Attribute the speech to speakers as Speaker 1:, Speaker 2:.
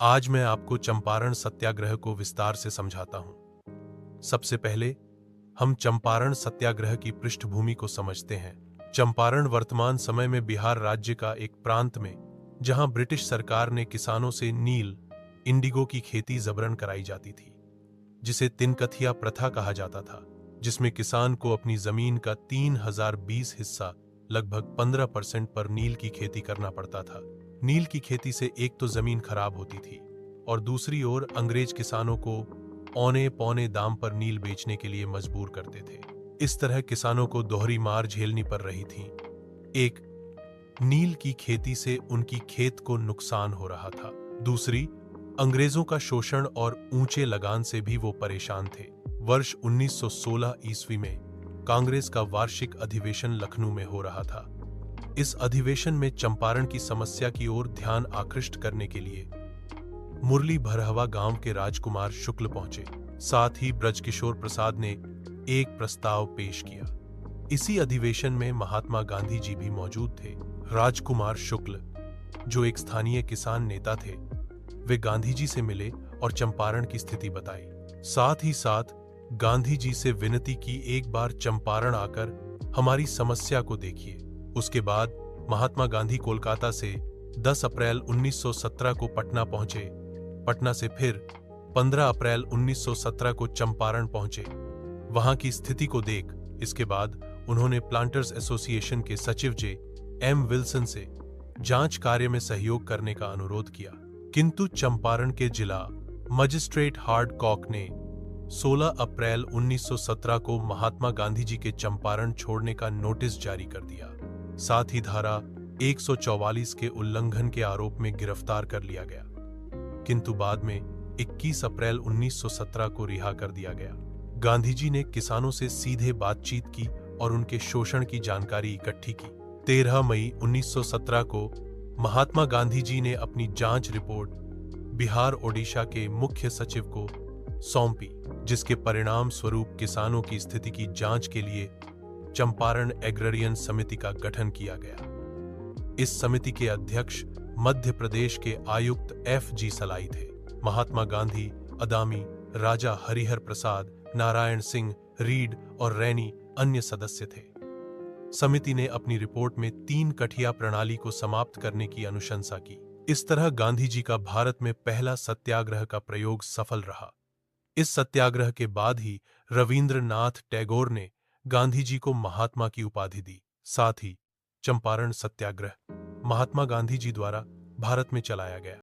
Speaker 1: आज मैं आपको चंपारण सत्याग्रह को विस्तार से समझाता हूं। सबसे पहले हम चंपारण सत्याग्रह की पृष्ठभूमि को समझते हैं। चंपारण वर्तमान समय में बिहार राज्य का एक प्रांत में, जहां ब्रिटिश सरकार ने किसानों से नील इंडिगो की खेती जबरन कराई जाती थी, जिसे तिनकथिया प्रथा कहा जाता था, जिसमें किसान को अपनी जमीन का 3020 हिस्सा लगभग 15% पर नील की खेती करना पड़ता था। नील की खेती से एक तो जमीन खराब होती थी और दूसरी ओर अंग्रेज किसानों को औने पौने दाम पर नील बेचने के लिए मजबूर करते थे। इस तरह किसानों को दोहरी मार झेलनी पड़ रही थी। एक, नील की खेती से उनकी खेत को नुकसान हो रहा था। दूसरी, अंग्रेजों का शोषण और ऊंचे लगान से भी वो परेशान थे। वर्ष 1916 ईस्वी में कांग्रेस का वार्षिक अधिवेशन लखनऊ में हो रहा था। इस अधिवेशन में चंपारण की समस्या की ओर ध्यान आकृष्ट करने के लिए मुरली भरहवा गांव के राजकुमार शुक्ल पहुंचे। साथ ही ब्रजकिशोर प्रसाद ने एक प्रस्ताव पेश किया। इसी अधिवेशन में महात्मा गांधी जी भी मौजूद थे। राजकुमार शुक्ल, जो एक स्थानीय किसान नेता थे, वे गांधी जी से मिले और चंपारण की स्थिति बताई। साथ ही साथ गांधी जी से विनती की, एक बार चंपारण आकर हमारी समस्या को देखिए। उसके बाद महात्मा गांधी कोलकाता से 10 अप्रैल 1917 को पटना पहुंचे। पटना से फिर 15 अप्रैल 1917 को चंपारण पहुंचे। वहां की स्थिति को देख इसके बाद उन्होंने प्लांटर्स एसोसिएशन के सचिव J.M. विल्सन से जांच कार्य में सहयोग करने का अनुरोध किया, किंतु चंपारण के जिला मजिस्ट्रेट हार्ड कॉक ने 16 अप्रैल 1917 को महात्मा गांधी जी के चंपारण छोड़ने का नोटिस जारी कर दिया। साथ ही धारा 144 के उल्लंघन के आरोप में गिरफ्तार कर लिया गया, किंतु बाद में 21 अप्रैल 1917 को रिहा कर दिया गया। गांधी जी ने किसानों से सीधे बातचीत की और उनके शोषण की जानकारी इकट्ठी की। 13 मई 1917 को महात्मा गांधी जी ने अपनी जांच रिपोर्ट बिहार ओडिशा के मुख्य सचिव को सौंपी, जिसके परिणाम स्वरूप किसानों की स्थिति की जांच के लिए चंपारण एग्रेरियन समिति का गठन किया गया। इस समिति के अध्यक्ष मध्य प्रदेश के आयुक्त F.G. सलाई थे। महात्मा गांधी, अदामी, राजा हरिहर प्रसाद, नारायण सिंह, रीड और रैनी अन्य सदस्य थे। समिति ने अपनी रिपोर्ट में 3 कठिया प्रणाली को समाप्त करने की अनुशंसा की। इस तरह गांधी जी का भारत में पहला सत्याग्रह का प्रयोग सफल रहा। इस सत्याग्रह के बाद ही रविंद्रनाथ टैगोर ने गांधी जी को महात्मा की उपाधि दी। साथ ही चंपारण सत्याग्रह महात्मा गांधी जी द्वारा भारत में चलाया गया।